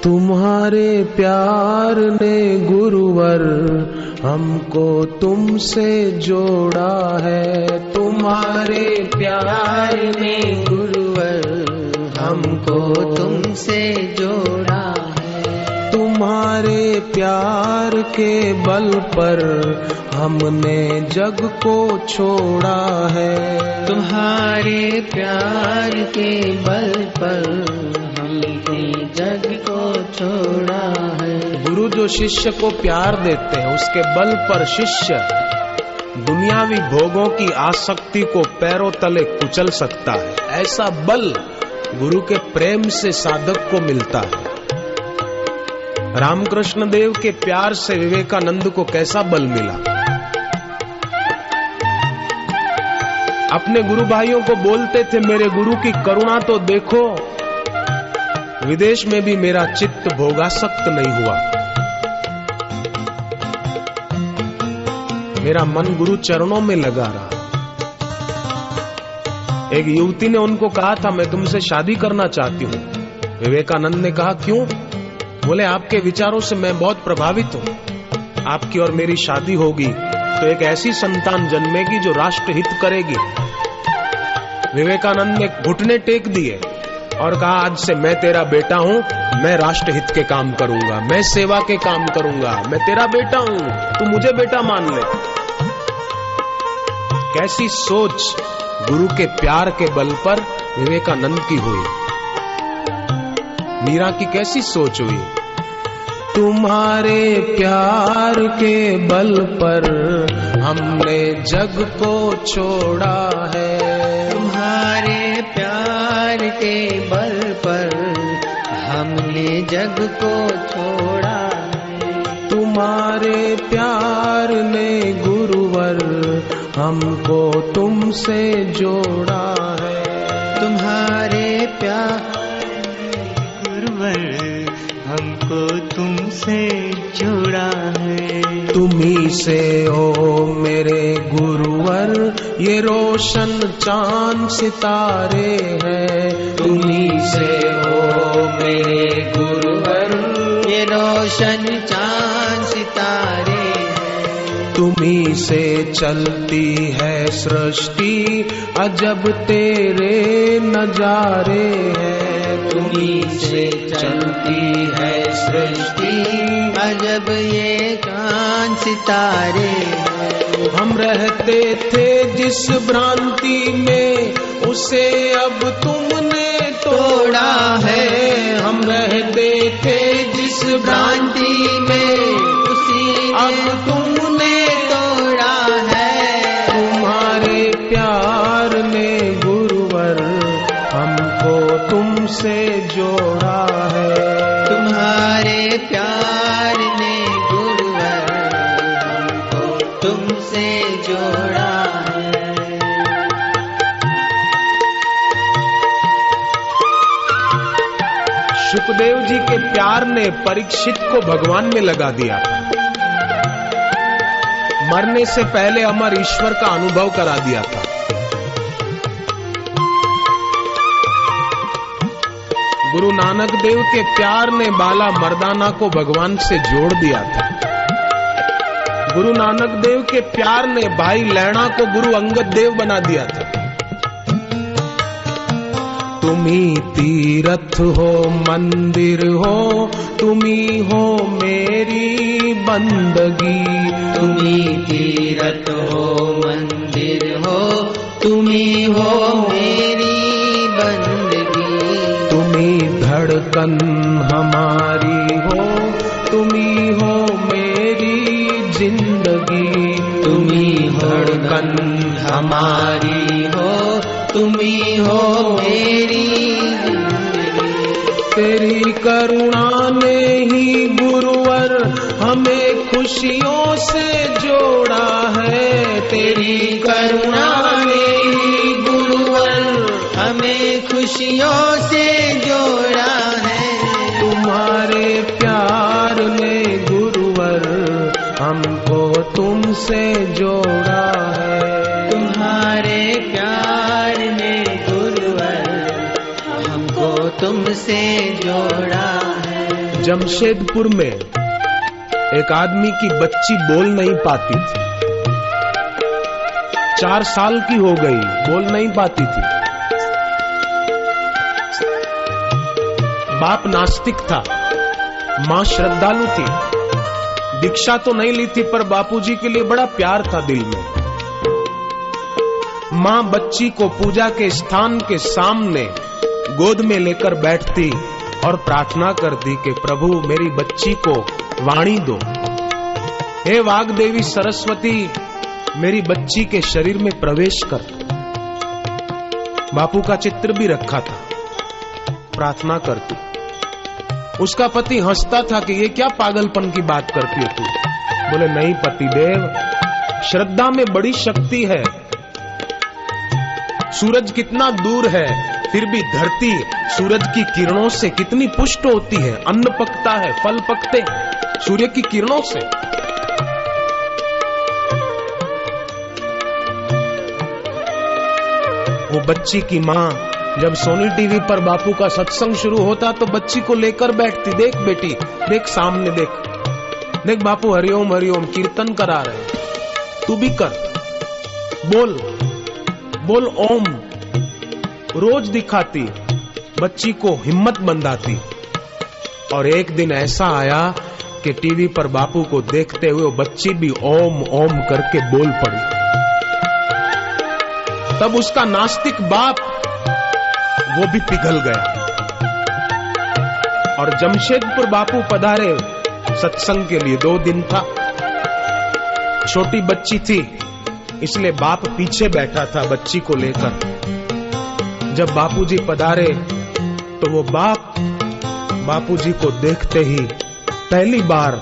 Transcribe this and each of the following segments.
तुम्हारे प्यार ने गुरुवर हमको तुमसे जोड़ा है। तुम्हारे प्यार ने गुरुवर हमको तुमसे जोड़ा है। तुम्हारे प्यार के बल पर हमने जग को छोड़ा है। तुम्हारे प्यार के बल पर हमने जग को छोड़ा है। गुरु जो शिष्य को प्यार देते हैं उसके बल पर शिष्य दुनियावी भोगों की आसक्ति को पैरों तले कुचल सकता है। ऐसा बल गुरु के प्रेम से साधक को मिलता है। रामकृष्ण देव के प्यार से विवेकानंद को कैसा बल मिला। अपने गुरु भाइयों को बोलते थे, मेरे गुरु की करुणा तो देखो, विदेश में भी मेरा चित्त भोगासक्त नहीं हुआ। मेरा मन गुरु चरणों में लगा रहा। एक युवती ने उनको कहा था, मैं तुमसे शादी करना चाहती हूं। विवेकानंद ने कहा, क्यों? बोले, आपके विचारों से मैं बहुत प्रभावित हूं। आपकी और मेरी शादी होगी तो एक ऐसी संतान जन्मेगी जो राष्ट्र हित करेगी। विवेकानंद ने घुटने टेक दिए और कहा, आज से मैं तेरा बेटा हूं, मैं राष्ट्र हित के काम करूंगा, मैं सेवा के काम करूंगा, मैं तेरा बेटा हूं, तू मुझे बेटा मान ले। कैसी सोच गुरु के प्यार के बल पर विवेकानंद की हुई। मीरा की कैसी सोच हुई। तुम्हारे प्यार के बल पर हमने जग को छोड़ा है। तुम्हारे प्यार के बल पर हमने जग को छोड़ा है। तुम्हारे प्यार ने गुरुवर हमको तुमसे जोड़ा है। तुम्हारे प्यार गुरुवर हमको तुमसे जोड़ा है। तुम्ही से हो मेरे गुरुवर ये रोशन चांद सितारे हैं। तुम्ही से हो मेरे गुरुवर ये रोशन चांद सितारे हैं। तुम्ही से चलती है सृष्टि अजब तेरे नजारे हैं। तुम्ही से चलती है सृष्टि अजब ये चांद सितारे। हम रहते थे जिस भ्रांति में उसे अब तुमने तोड़ा है। हम रहते थे जिस भ्रांति में उसे अब तुमने तोड़ा है। तुम्हारे प्यार ने गुरुवर हमको तुमसे जोड़ा है। तुम्हारे प्यार ने गुरुवर हमको तुमसे जोड़ा है। सुखदेव जी के प्यार ने परीक्षित को भगवान में लगा दिया था। मरने से पहले अमर ईश्वर का अनुभव करा दिया था। गुरु नानक देव के प्यार ने बाला मर्दाना को भगवान से जोड़ दिया था। गुरु नानक देव के प्यार ने भाई लैणा को गुरु अंगद देव बना दिया था। तुम्ही तीरथ हो मंदिर हो, तुम्ही हो मेरी बंदगी। तुम्ही तीरथ हो मंदिर हो, तुम्ही हो मेरी बंदगी। तुम्ही धड़कन हमारी हो, तुम्ही हो मेरी जिंदगी। तुम्ही धड़कन हमारी हो, तुम्ही हो मेरी जिंदगी। तेरी करुणा ने ही गुरुवर हमें खुशियों से जोड़ा है। तेरी करुणा ने ही गुरुवर हमें खुशियों से जोड़ा है। तुम्हारे प्यार ने गुरुवर हमको तुमसे जोड़ा है। तुम्हारे प्यार ने गुरुवर हमको तुमसे जोड़ा है। जमशेदपुर में एक आदमी की बच्ची बोल नहीं पाती थी। 4 साल की हो गई, बोल नहीं पाती थी। बाप नास्तिक था, मां श्रद्धालु थी। दीक्षा तो नहीं ली थी, पर बापूजी के लिए बड़ा प्यार था दिल में। मां बच्ची को पूजा के स्थान के सामने गोद में लेकर बैठती और प्रार्थना करती कि प्रभु मेरी बच्ची को वाणी दो। हे वाग्देवी सरस्वती, मेरी बच्ची के शरीर में प्रवेश कर। बापू का चित्र भी रखा था, प्रार्थना करती। उसका पति हंसता था कि ये क्या पागलपन की बात करती है तू। बोले नहीं पतिदेव, श्रद्धा में बड़ी शक्ति है। सूरज कितना दूर है, फिर भी धरती सूरज की किरणों से कितनी पुष्ट होती है। अन्न पकता है, फल पकते सूर्य की किरणों से। वो बच्ची की मां जब सोनी टीवी पर बापू का सत्संग शुरू होता तो बच्ची को लेकर बैठती। देख बेटी, देख सामने, देख देख बापू हरिओम हरिओम कीर्तन करा रहे, तू भी कर, बोल बोल ओम। रोज दिखाती, बच्ची को हिम्मत बंधाती। और एक दिन ऐसा आया कि टीवी पर बापू को देखते हुए वो बच्ची भी ओम ओम करके बोल पड़ी। तब उसका नास्तिक बाप वो भी पिघल गया। और जमशेदपुर बापू पधारे सत्संग के लिए। 2 दिन था, छोटी बच्ची थी, इसलिए बाप पीछे बैठा था बच्ची को लेकर। जब बापूजी पधारे तो वो बाप बापूजी को देखते ही, पहली बार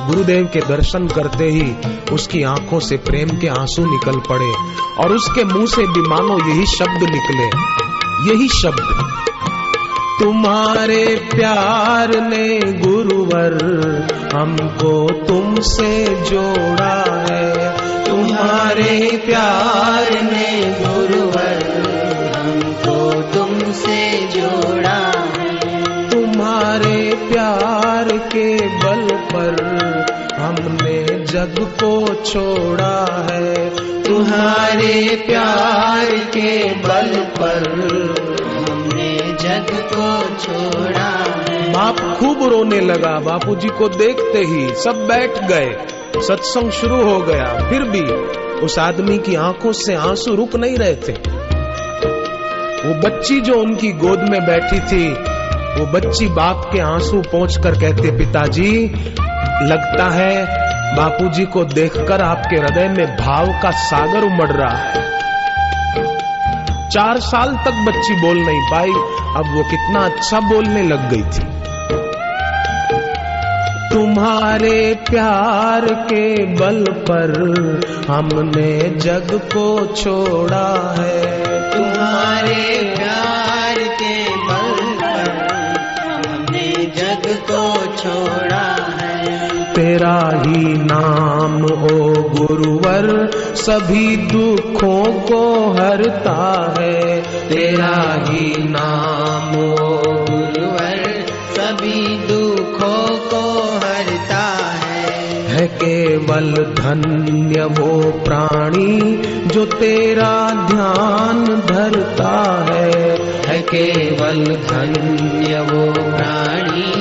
गुरुदेव के दर्शन करते ही उसकी आंखों से प्रेम के आंसू निकल पड़े और उसके मुंह से भी मानो यही शब्द निकले, यही शब्द, तुम्हारे प्यार ने गुरुवर हमको तुमसे जोड़ा है। तुम्हारे प्यार ने गुरुवर हमको तुमसे जोड़ा है। तुम्हारे प्यार के बल पर हमने जग को छोड़ा है। तुम्हारे प्यार के बल पर हमने जग को छोड़ा है। बाप खूब रोने लगा। बापूजी को देखते ही सब बैठ गए, सत्संग शुरू हो गया। फिर भी उस आदमी की आंखों से आंसू रुक नहीं रहे थे। वो बच्ची जो उनकी गोद में बैठी थी, वो बच्ची बाप के आंसू पोंछकर कहते, पिताजी लगता है बापूजी को देखकर आपके हृदय में भाव का सागर उमड़ रहा है। 4 साल तक बच्ची बोल नहीं पाई, अब वो कितना अच्छा बोलने लग गई थी। तुम्हारे प्यार के बल पर हमने जग को छोड़ा है। तुम्हारे प्यार के बल पर हमने जग को छोड़ा है। तेरा ही नाम ओ गुरुवर सभी दुखों को हरता है। तेरा ही नाम ओ गुरुवर सभी दुखों को हरता है केवल धन्य वो प्राणी जो तेरा ध्यान धरता है केवल धन्य वो प्राणी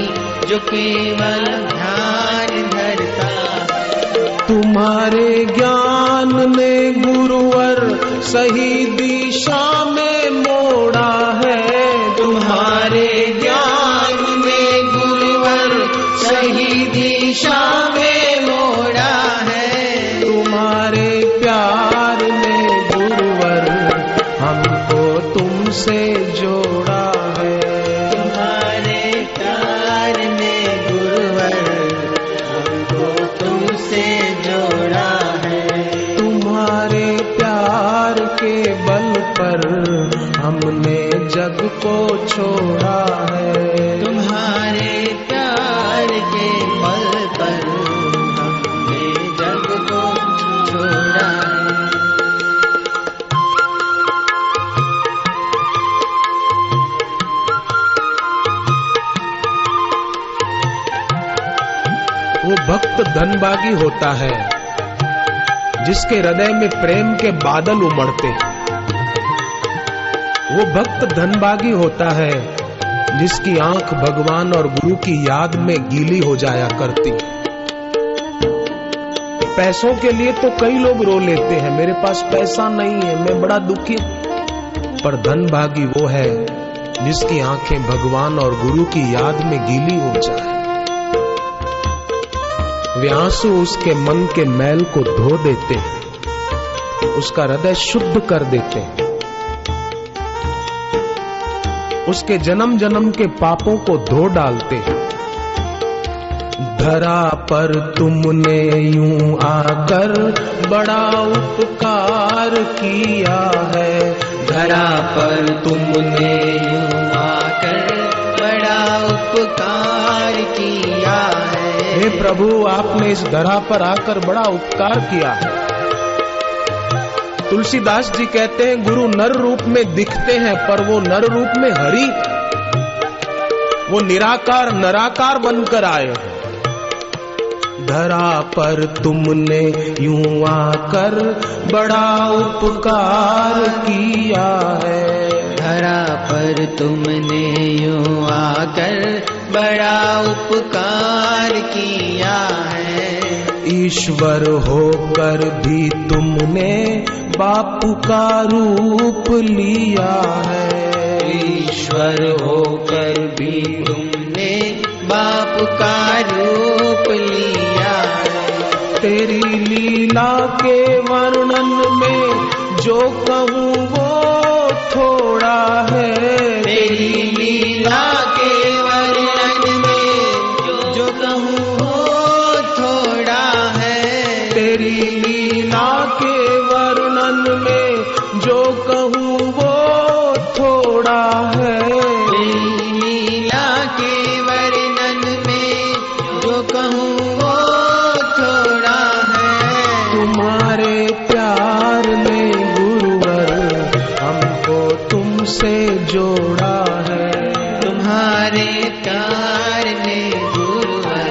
जो केवल ध्यान धरता है। तुम्हारे ज्ञान ने गुरुवर सही दिशा में मोड़ा है। तुम्हारे ज्ञान ने गुरुवर सही दिशा में मोड़ा है। तुम्हारे प्यार ने गुरुवर हमको तुमसे जोड़ा है। तुम्हारे प्यार ने गुरुवर हमको तुमसे जोड़ा है। तुम्हारे प्यार के बल पर हमने जग को छोड़ा है। तुम्हारे प्यार के बल पर हमने जग को छोड़ा है। वो भक्त धनभागी होता है जिसके हृदय में प्रेम के बादल उमड़ते। वो भक्त धनभागी होता है जिसकी आंख भगवान और गुरु की याद में गीली हो जाया करती। पैसों के लिए तो कई लोग रो लेते हैं, मेरे पास पैसा नहीं है, मैं बड़ा दुखी। पर धनभागी वो है जिसकी आंखें भगवान और गुरु की याद में गीली हो जाए। वे आंसू उसके मन के मैल को धो देते हैं, उसका हृदय शुद्ध कर देते हैं, उसके जन्म जन्म के पापों को धो डालते हैं। धरा पर तुमने यूं आकर बड़ा उपकार किया है। धरा पर तुमने यूं आकर बड़ा उपकार किया है। हे प्रभु, आपने इस धरा पर आकर बड़ा उपकार किया है। तुलसीदास जी कहते हैं, गुरु नर रूप में दिखते हैं पर वो नर रूप में हरि, वो निराकार नराकार बनकर आए हैं। धरा पर तुमने यूं आकर बड़ा उपकार किया है। धरा पर तुमने यूं आकर बड़ा उपकार किया है। ईश्वर होकर भी तुमने बापू का रूप लिया है। ईश्वर होकर भी तुमने बापू का रूप लिया है। तेरी लीला के वर्णन में जो कहूँ वो थोड़ा है। तेरी लीला के वर्णन में जो कहूँ वो थोड़ा है। तेरी लीला के वर्णन में जो कहूँ वो थोड़ा है। तेरी लीला के वर्णन में जो कहूँ वो थोड़ा है। तुम्हारे प्यार ने गुरुवर हमको तुमसे जोड़ा है। तुम्हारे प्यार ने गुरुवर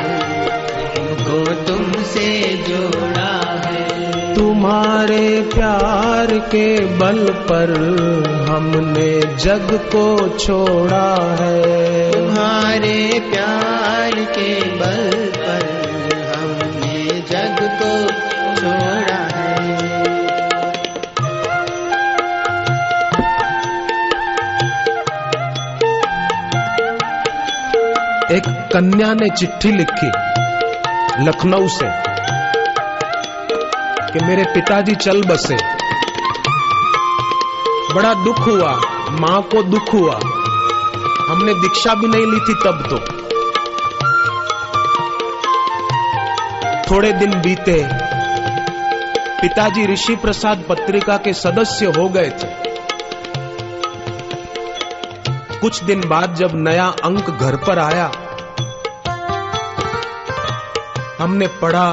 हमको तुमसे जोड़ा है। तुम्हारे प्यार के बल पर हमने जग को छोड़ा है। तुम्हारे प्यार के बल पर हमने जग को छोड़ा है। एक कन्या ने चिट्ठी लिखी लखनऊ से कि मेरे पिताजी चल बसे। बड़ा दुख हुआ, मां को दुख हुआ। हमने दीक्षा भी नहीं ली थी तब तो। थोड़े दिन बीते, पिताजी ऋषि प्रसाद पत्रिका के सदस्य हो गए थे। कुछ दिन बाद जब नया अंक घर पर आया, हमने पढ़ा,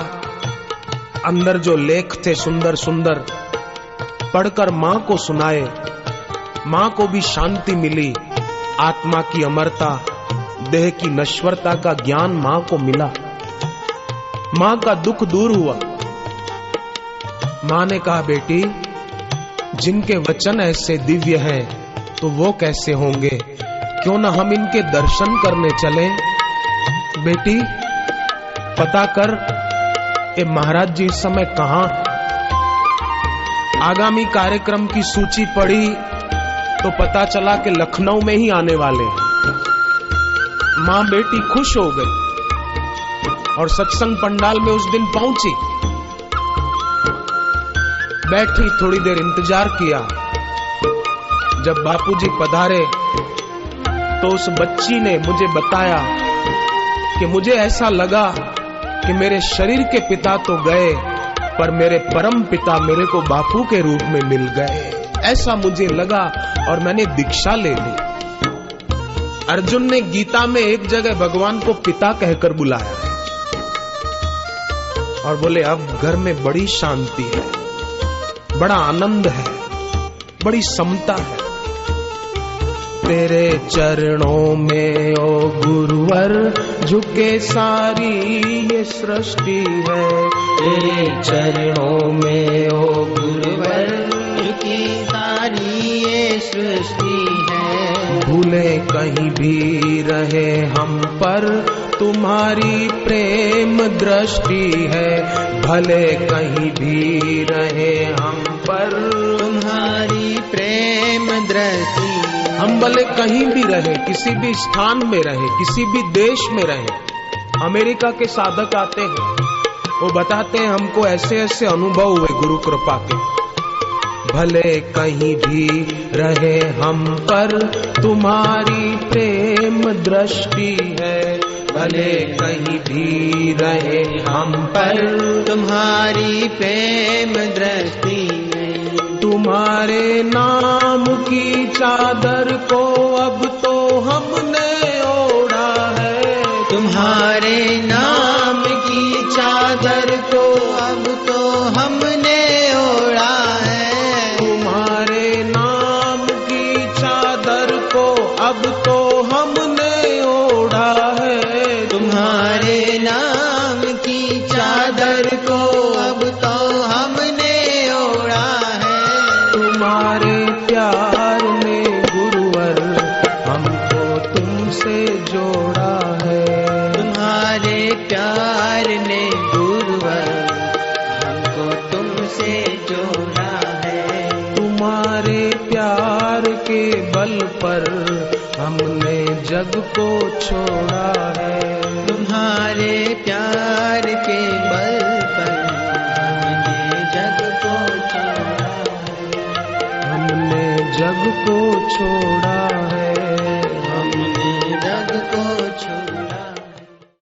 अंदर जो लेख थे सुंदर सुंदर, पढ़कर मां को सुनाए। मां को भी शांति मिली, आत्मा की अमरता, देह की नश्वरता का ज्ञान मां को मिला। मां का दुख दूर हुआ। मां ने कहा, बेटी, जिनके वचन ऐसे दिव्य हैं तो वो कैसे होंगे, क्यों न हम इनके दर्शन करने चलें। बेटी, पता कर ये महाराज जी इस समय कहां। आगामी कार्यक्रम की सूची पढ़ी तो पता चला कि लखनऊ में ही आने वाले। मां बेटी खुश हो गई और सत्संग पंडाल में उस दिन पहुंची। बैठी, थोड़ी देर इंतजार किया। जब बापूजी पधारे तो उस बच्ची ने मुझे बताया कि मुझे ऐसा लगा कि मेरे शरीर के पिता तो गए पर मेरे परम पिता मेरे को बापू के रूप में मिल गए, ऐसा मुझे लगा और मैंने दीक्षा ले ली। अर्जुन ने गीता में एक जगह भगवान को पिता कहकर बुलाया और बोले अब घर में बड़ी शांति है, बड़ा आनंद है, बड़ी समता है। तेरे चरणों में ओ गुरुवर झुके सारी ये सृष्टि है। तेरे चरणों में ओ गुरुवर झुकी सारी ये सृष्टि है। भूले कहीं भी रहे हम पर तुम्हारी प्रेम दृष्टि है। भले कहीं भी रहे हम पर तुम्हारी प्रेम दृष्टि। हम भले कहीं भी रहे, किसी भी स्थान में रहे, किसी भी देश में रहे। अमेरिका के साधक आते हैं, वो बताते हैं हमको ऐसे ऐसे अनुभव हुए गुरु कृपा के। भले कहीं भी रहे हम पर तुम्हारी प्रेम दृष्टि है। भले कहीं भी रहे हम पर तुम्हारी प्रेम दृष्टि है। तुम्हारे नाम की चादर को अब तो हमने ओढ़ा है। तुम्हारे नाम की चादर को अब तो हमने ओढ़ा है। तुम्हारे नाम की चादर को अब तो हमने ओढ़ा है। तुम्हारे नाम की चादर को अब तो हमने ओढ़ा है। तुम्हारे प्यार ने गुरुवर हमको तुमसे जोड़ा है। तुम्हारे प्यार ने गुरुवर हमको तुमसे जोड़ा है। तुम्हारे प्यार के बल पर हमने जग को छोड़ा है। तुम्हारे प्यार के बल पर हमने जग को छोड़ा है। हमने जग को छोड़ा